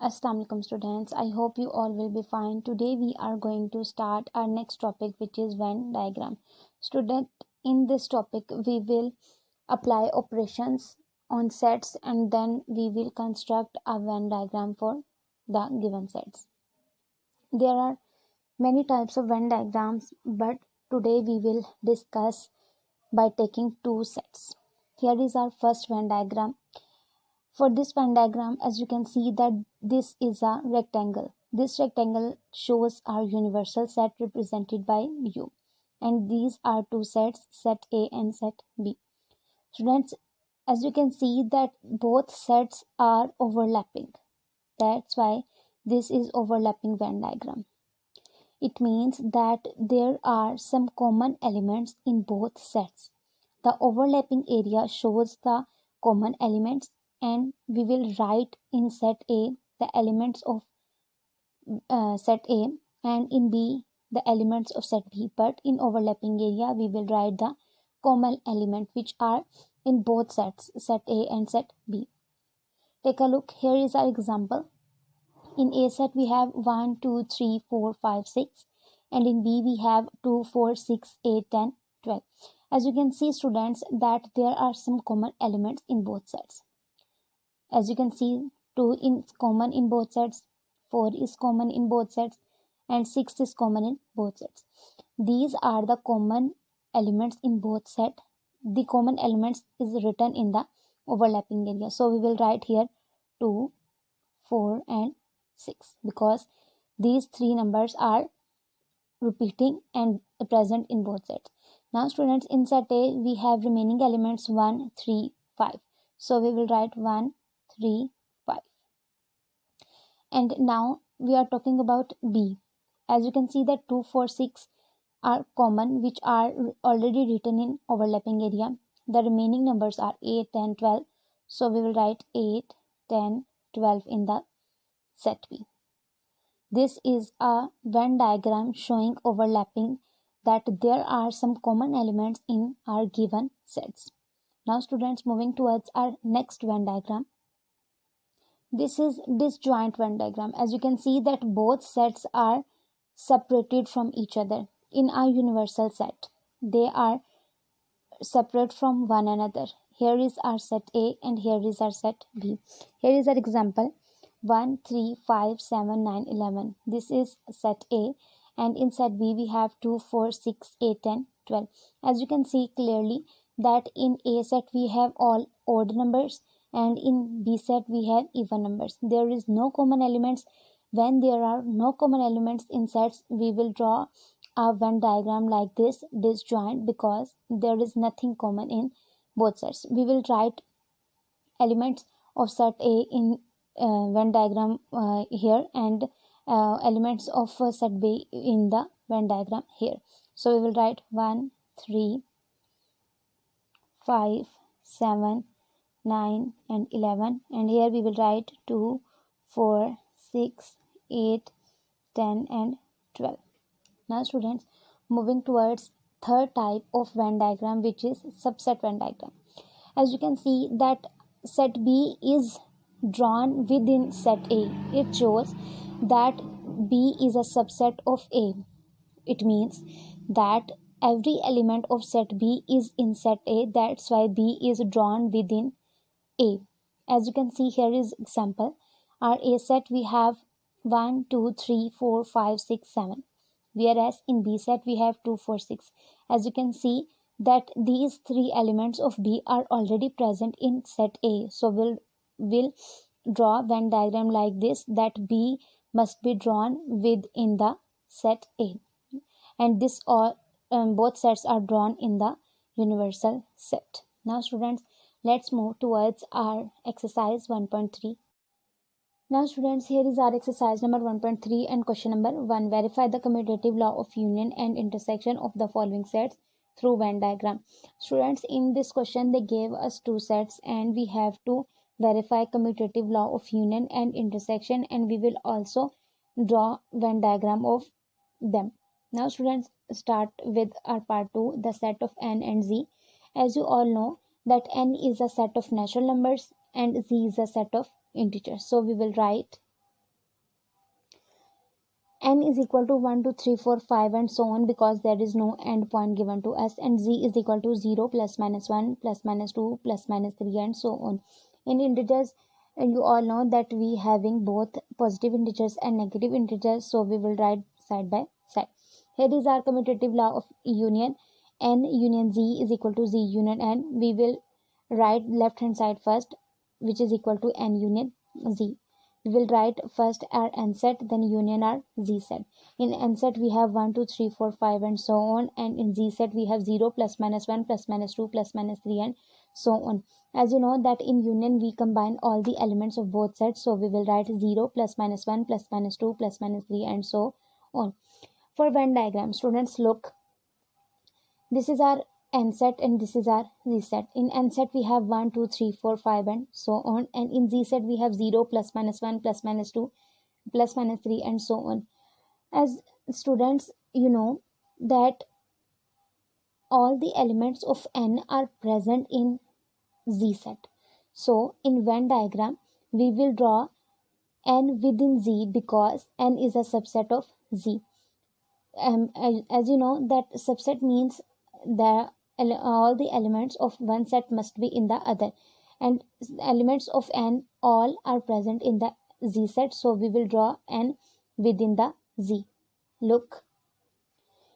Assalamu alaikum students. I hope you all will be fine. Today we are going to start our next topic, which is Venn diagram. Student, in this topic we will apply operations on sets and then we will construct a Venn diagram for the given sets. There are many types of Venn diagrams, but today we will discuss by taking two sets. Here is our first Venn diagram. For this Venn diagram, as you can see that this is a rectangle. This rectangle shows our universal set represented by U. And these are two sets, set A and set B. Students, as you can see that both sets are overlapping. That's why this is overlapping Venn diagram. It means that there are some common elements in both sets. The overlapping area shows the common elements, and we will write in set A the elements of set A and in B the elements of set B, but in overlapping area we will write the common element which are in both sets, set A and set B. Take a look. Here is our example. In A set we have 1, 2, 3, 4, 5, 6, and in B we have 2, 4, 6, 8, 10, 12. As you can see, students, that there are some common elements in both sets. As you can see, 2 is common in both sets, 4 is common in both sets, and 6 is common in both sets. These are the common elements in both sets. The common elements is written in the overlapping area. So we will write here 2, 4, and 6 because these three numbers are repeating and present in both sets. Now students, in set A we have remaining elements 1, 3, 5. So we will write 1, 3, 5. And now we are talking about B. As you can see that 2, 4, 6 are common, which are already written in overlapping area. The remaining numbers are 8, 10, 12. So we will write 8, 10, 12 in the set B. This is a Venn diagram showing overlapping, that there are some common elements in our given sets. Now students, moving towards our next Venn diagram. This is disjoint Venn diagram. As you can see that both sets are separated from each other. In our universal set, they are separate from one another. Here is our set A and here is our set B. Here is our example. 1, 3, 5, 7, 9, 11. This is set A, and in set B we have 2, 4, 6, 8, 10, 12. As you can see clearly that in A set we have all odd numbers and in B set we have even numbers. There is no common elements. When there are no common elements in sets, we will draw a Venn diagram like this, disjoint, because there is nothing common in both sets. We will write elements of set A in Venn diagram here and elements of set B in the Venn diagram here. So we will write 1, 3, 5, 7, 9 and 11, and here we will write 2, 4, 6, 8, 10 and 12. Now students, moving towards third type of Venn diagram, which is subset Venn diagram. As you can see that set B is drawn within set A. It shows that B is a subset of A. It means that every element of set B is in set A. That's why B is drawn within A. As you can see, here is example. Our A set we have 1, 2, 3, 4, 5, 6, 7. Whereas in B set we have 2, 4, 6. As you can see that these three elements of B are already present in set A. So we'll draw Venn diagram like this, that B must be drawn within the set A. And this all both sets are drawn in the universal set. Now students, let's move towards our exercise 1.3. Now students, here is our exercise number 1.3 and question number 1. Verify the commutative law of union and intersection of the following sets through Venn diagram. Students, in this question they gave us two sets and we have to verify commutative law of union and intersection, and we will also draw Venn diagram of them. Now students, start with our part 2, the set of n and z. As you all know that n is a set of natural numbers and z is a set of integers. So we will write n is equal to 1 2 3 4 5 and so on, because there is no end point given to us, and z is equal to 0 plus minus 1 plus minus 2 plus minus 3 and so on. In integers, you all know that we having both positive integers and negative integers, so we will write side by side. Here is our commutative law of union. N union z is equal to z union n. We will write left hand side first, which is equal to n union z. We will write first our n set, then union our z set. In n set we have 1 2 3 4 5 and so on, and in z set we have 0 plus minus 1 plus minus 2 plus minus 3 and so on. As you know that in union we combine all the elements of both sets, so we will write 0 plus minus 1 plus minus 2 plus minus 3 and so on. For Venn diagram, students, look, this is our n set and this is our z set. In n set we have 1 2 3 4 5 and so on, and in z set we have 0 plus minus 1 plus minus 2 plus minus 3 and so on. As students, you know that all the elements of n are present in z set. So in Venn diagram we will draw n within z because n is a subset of z. As you know that subset means that all the elements of one set must be in the other, and elements of n all are present in the z set, so we will draw n within the z. Look,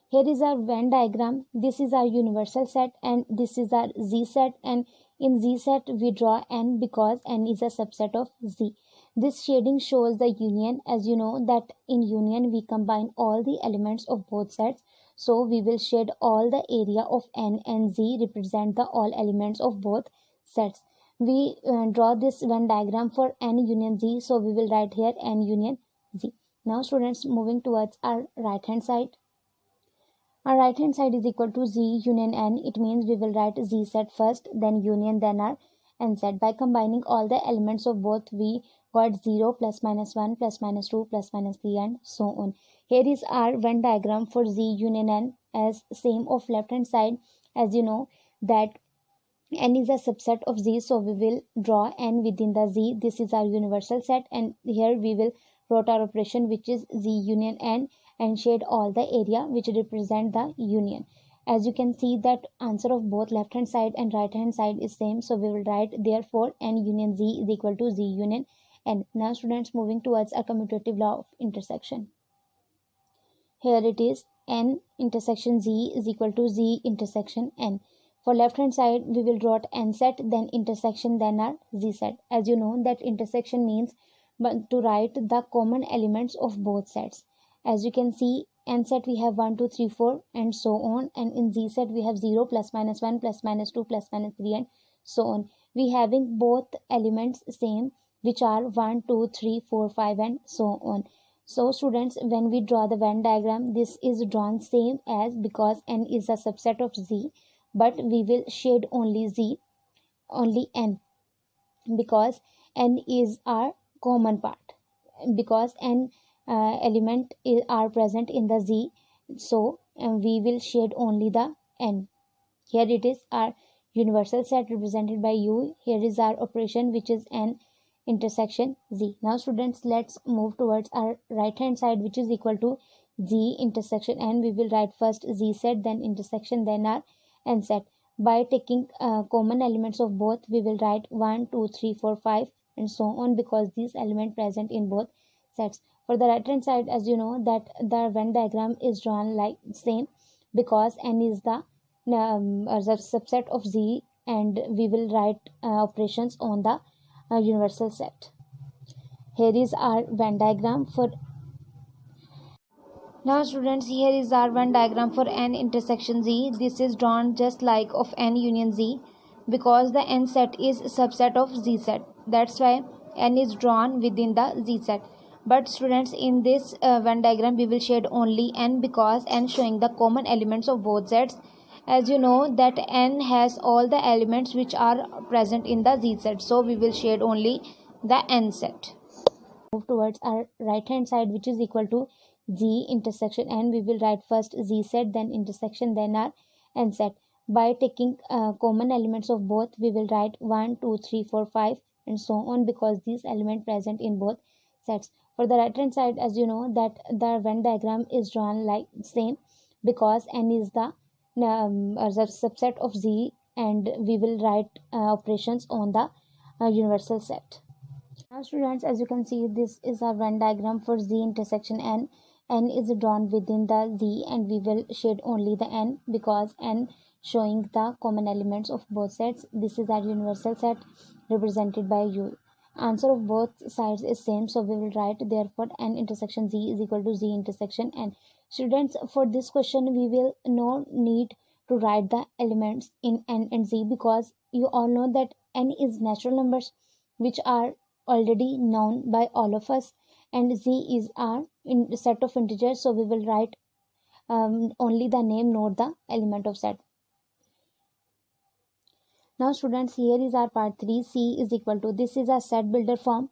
here is our Venn diagram. This is our universal set and this is our z set, and in z set we draw n because n is a subset of z. This shading shows the union. As you know that in union we combine all the elements of both sets, so we will shade all the area of n, and z represent the all elements of both sets. We draw this Venn diagram for n union z, so we will write here n union z. Now students, moving towards our right hand side. Our right hand side is equal to z union n. It means we will write z set first, then union, then our n set. By combining all the elements of both, we got 0 plus minus 1 plus minus 2 plus minus 3 and so on. Here is our Venn diagram for z union n, as same of left hand side. As you know that n is a subset of z, so we will draw n within the z. This is our universal set, and here we will write our operation, which is z union n, and shade all the area which represent the union. As you can see that answer of both left hand side and right hand side is same, so we will write therefore n union z is equal to z union n. Now students, moving towards a commutative law of intersection. Here it is, n intersection z is equal to z intersection n. For left hand side we will draw n set, then intersection, then our z set. As you know that intersection means to write the common elements of both sets. As you can see, n set we have 1 2 3 4 and so on, and in z set we have 0 plus minus 1 plus minus 2 plus minus 3 and so on. We having both elements same, which are 1 2 3 4 5 and so on. So students, when we draw the Venn diagram, this is drawn same as, because n is a subset of z, but we will shade only z, only n, because n is our common part, because n element are present in the z, so we will shade only the n. Here it is our universal set represented by u. Here is our operation, which is n intersection z. Now students, let's move towards our right hand side, which is equal to z intersection n. We will write first z set, then intersection, then our n set. By taking common elements of both, we will write 1 2 3 4 5 and so on, because these elements present in both sets. For the right hand side, as you know that the Venn diagram is drawn like same, because n is the subset of z, and we will write operations on the universal set. Here is our Venn diagram for. Now students, here is our Venn diagram for n intersection z. This is drawn just like of n union z, because the n set is subset of z set. That's why n is drawn within the z set. But students, in this Venn diagram we will shade only n, because n showing the common elements of both sets. As you know that n has all the elements which are present in the z set, so we will shade only the n set. Move towards our right hand side, which is equal to z intersection n. We will write first z set, then intersection, then our n set. By taking common elements of both, we will write 1 2 3 4 5 and so on, because these elements present in both sets. For the right hand side, as you know that the Venn diagram is drawn like same, because n is the subset of Z, and we will write operations on the universal set. Now students, as you can see, this is a Venn diagram for Z intersection n. N is drawn within the Z, and we will shade only the n because n showing the common elements of both sets. This is our universal set represented by U. Answer of both sides is same, so we will write therefore n intersection Z is equal to Z intersection n. Students, for this question we will no need to write the elements in n and Z, because you all know that n is natural numbers which are already known by all of us, and Z is our set of integers, so we will write only the name, not the element of set. Now students, here is our part 3. C is equal to, this is a set builder form.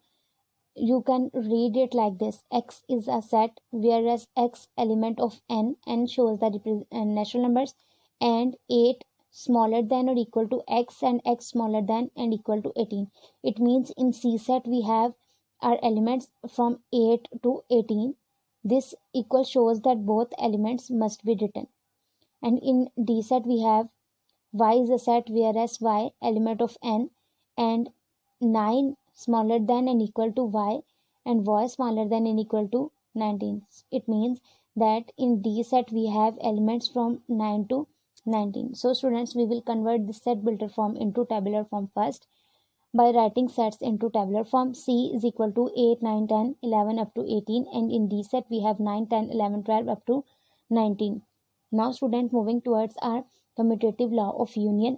You can read it like this: X is a set, whereas X element of n, n shows the natural numbers, and 8 smaller than or equal to X, and X smaller than and equal to 18. It means in C set we have our elements from 8 to 18. This equal shows that both elements must be written. And in D set we have Y is a set, whereas Y element of n, and 9 smaller than and equal to Y, and Y smaller than and equal to 19. It means that in D set we have elements from 9 to 19. So students, we will convert this set builder form into tabular form first by writing sets into tabular form. C is equal to 8, 9, 10, 11 up to 18, and in D set we have 9, 10, 11, 12 up to 19. Now student, moving towards our commutative law of union.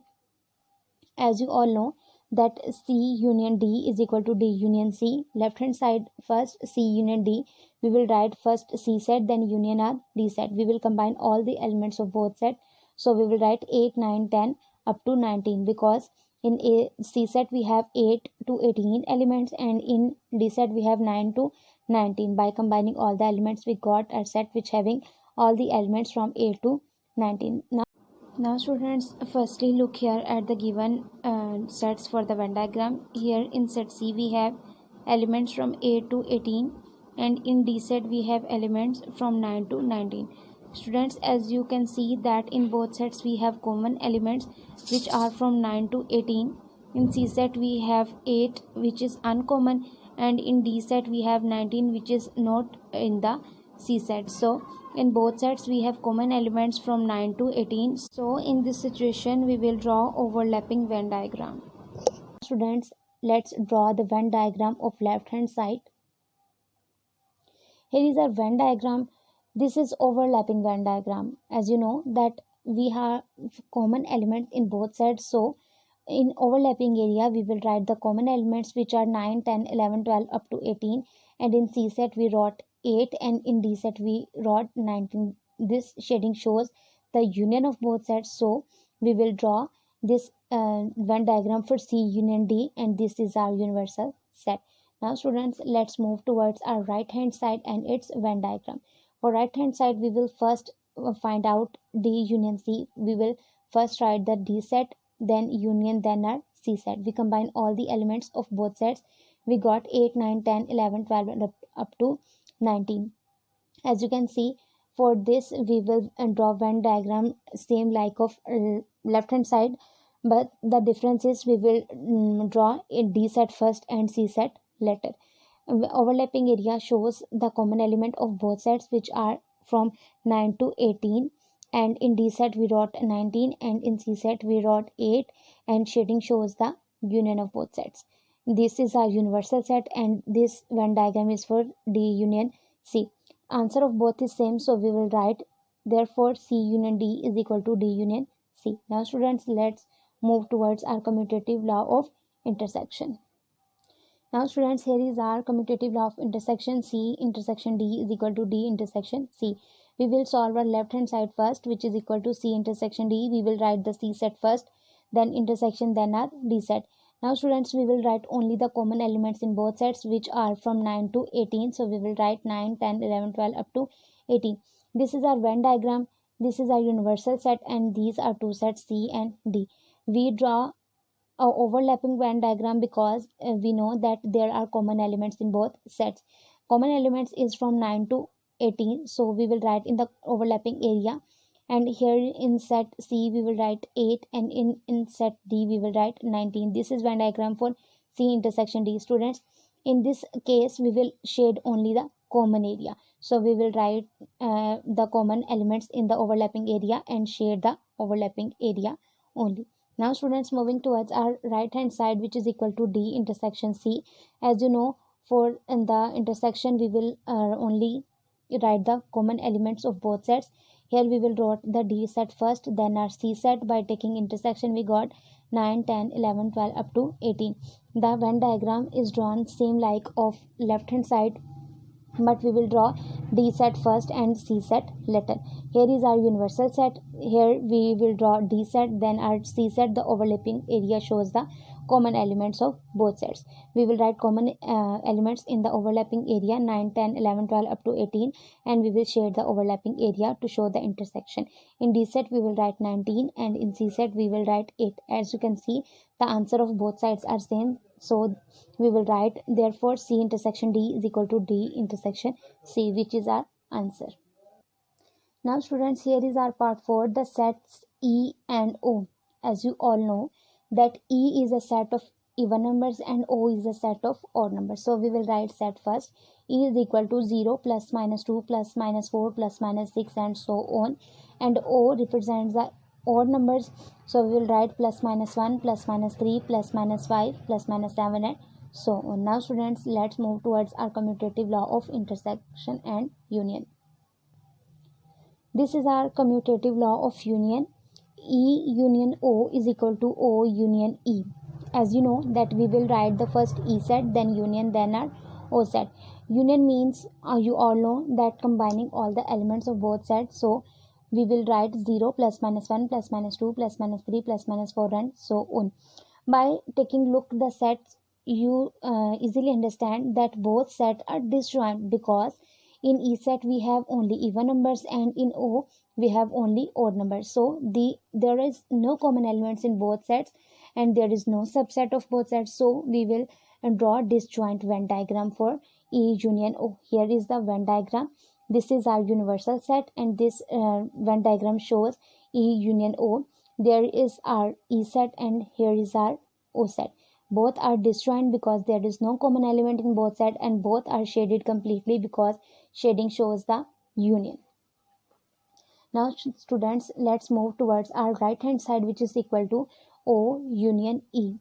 As you all know that C union D is equal to D union C. Left hand side first, C union D, we will write first C set, then union R D set. We will combine all the elements of both set, so we will write 8, 9, 10 up to 19, because in a C set we have 8 to 18 elements, and in D set we have 9 to 19. By combining all the elements, we got a set which having all the elements from 8 to 19. Now students, firstly look here at the given sets for the Venn diagram. Here in set C we have elements from 8 to 18, and in D set we have elements from 9 to 19. Students, as you can see that in both sets we have common elements which are from 9 to 18. In C set we have 8 which is uncommon, and in D set we have 19 which is not in the C set. So in both sets we have common elements from 9 to 18. So in this situation we will draw overlapping Venn diagram. Students, let's draw the Venn diagram of left hand side. Here is our Venn diagram. This is overlapping Venn diagram. As you know that we have common elements in both sides, so in overlapping area we will write the common elements which are 9, 10, 11, 12 up to 18, and in C set we wrote 8, and in D set we wrote 19. This shading shows the union of both sets, so we will draw this Venn diagram for C union D, and this is our universal set. Now students, let's move towards our right hand side and its Venn diagram. For right hand side we will first find out D union C. We will first write the D set, then union, then our C set. We combine all the elements of both sets. We got 8, 9, 10, 11, 12 and up to 19. As you can see, for this we will draw Venn diagram same like of left hand side, but the difference is we will draw a D set first and C set later. Overlapping area shows the common element of both sets which are from 9 to 18, and in D set we wrote 19, and in C set we wrote 8, and shading shows the union of both sets. This is our universal set, and this Venn diagram is for D union C. Answer of both is same, so we will write therefore C union D is equal to D union C. Now students, let's move towards our commutative law of intersection. Now students, here is our commutative law of intersection. C intersection D is equal to D intersection C. We will solve our left hand side first, which is equal to C intersection D. We will write the C set first, then intersection, then our D set. Now students, we will write only the common elements in both sets which are from 9 to 18. So we will write 9, 10, 11, 12 up to 18. This is our Venn diagram. This is our universal set, and these are two sets C and D. We draw overlapping Venn diagram because we know that there are common elements in both sets. Common elements is from 9 to 18, so we will write in the overlapping area, and here in set C we will write 8, and in set D we will write 19. This is Venn diagram for C intersection D. Students, in this case we will shade only the common area, so we will write the common elements in the overlapping area and shade the overlapping area only. Now students, moving towards our right hand side, which is equal to D intersection C. As you know, for in the intersection we will only write the common elements of both sets. Here we will draw the D set first, then our C set. By taking intersection we got 9, 10, 11, 12 up to 18. The Venn diagram is drawn same like of left hand side, but we will draw D set first and C set later. Here is our universal set. Here we will draw D set, then our C set. The overlapping area shows the common elements of both sets. We will write common elements in the overlapping area 9, 10, 11, 12 up to 18, and we will shade the overlapping area to show the intersection. In D set we will write 19, and in C set we will write 8. As you can see, the answer of both sides are same, so we will write therefore C intersection D is equal to D intersection C, which is our answer. Now students, here is our part 4, the sets E and O. As you all know that E is a set of even numbers and O is a set of odd numbers. So we will write set first. E is equal to 0, plus minus 2, plus minus 4, plus minus 6, and so on. And O represents the odd numbers. So we will write plus minus 1, plus minus 3, plus minus 5, plus minus 7, and so on. Now students, let's move towards our commutative law of intersection and union. This is our commutative law of union. E union O is equal to O union E. As you know that we will write the first E set, then union, then our O set. Union means you all know that combining all the elements of both sets. So we will write 0, plus minus 1, plus minus 2, plus minus 3, plus minus 4, and so on. By taking look the sets, you easily understand that both sets are disjoint, because in E set we have only even numbers and in O we have only odd numbers. So there is no common elements in both sets and there is no subset of both sets. So we will draw disjoint Venn diagram for E union O. Here is the Venn diagram. This is our universal set, and this Venn diagram shows E union O. There is our E set and here is our O set. Both are disjoint because there is no common element in both sets, and both are shaded completely because shading shows the union. Now students, let's move towards our right hand side, which is equal to O union E.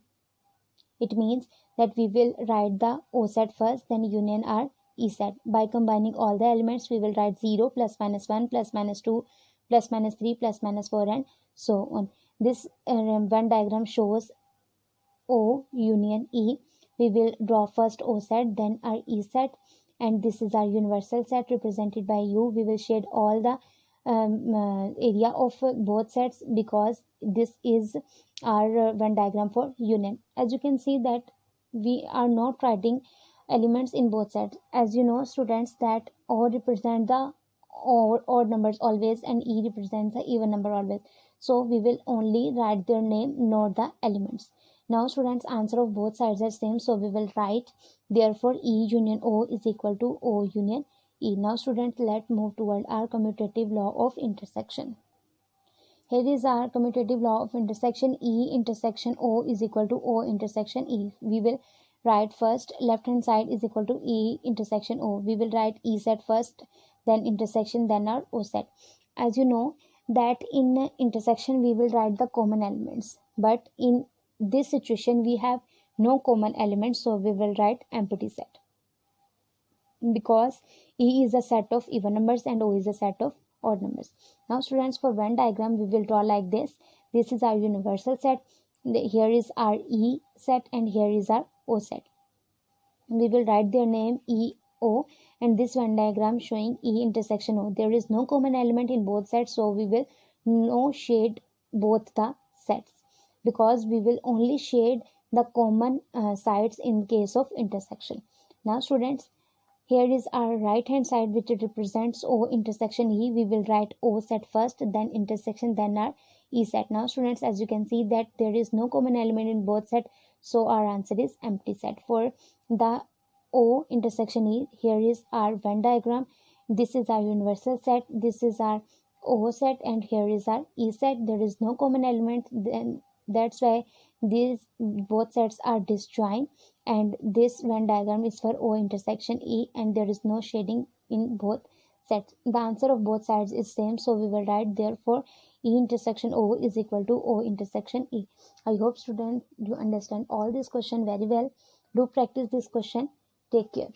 It means that we will write the O set first, then union our E set. By combining all the elements we will write 0, plus minus 1, plus minus 2, plus minus 3, plus minus 4, and so on. This Venn diagram shows O union E. We will draw first O set, then our E set, and this is our universal set represented by U. We will shade all the area of both sets because this is our Venn diagram for union. As you can see that we are not writing elements in both sets. As you know students that O represent the odd numbers always and E represents the even number always. So we will only write their name, not the elements. Now students, answer of both sides are same, so we will write therefore E union O is equal to O union E. Now students, let's move toward our commutative law of intersection. Here is our commutative law of intersection. E intersection O is equal to O intersection E. We will write first left hand side is equal to E intersection O. We will write E set first, then intersection, then our O set. As you know that in intersection we will write the common elements, but in this situation we have no common elements, so we will write empty set because E is a set of even numbers and O is a set of odd numbers. Now students, for Venn diagram we will draw like this. This is our universal set. Here is our E set and here is our O set. We will write their name E O, and this Venn diagram showing E intersection O. There is no common element in both sets, so we will no shade both the sets because we will only shade the common sides in case of intersection. Now students, Here is our right hand side which represents O intersection E. We will write O set first, then intersection, then our E set. Now students, as you can see that there is no common element in both set, so our answer is empty set. For the O intersection E, here is our Venn diagram. This is our universal set, this is our O set, and here is our E set. There is no common element, then that's why these both sets are disjoint, and this Venn diagram is for O intersection E, and there is no shading in both sets. The answer of both sides is same, so we will write therefore E intersection O is equal to O intersection E. I hope students you understand all this question very well. Do practice this question. Take care.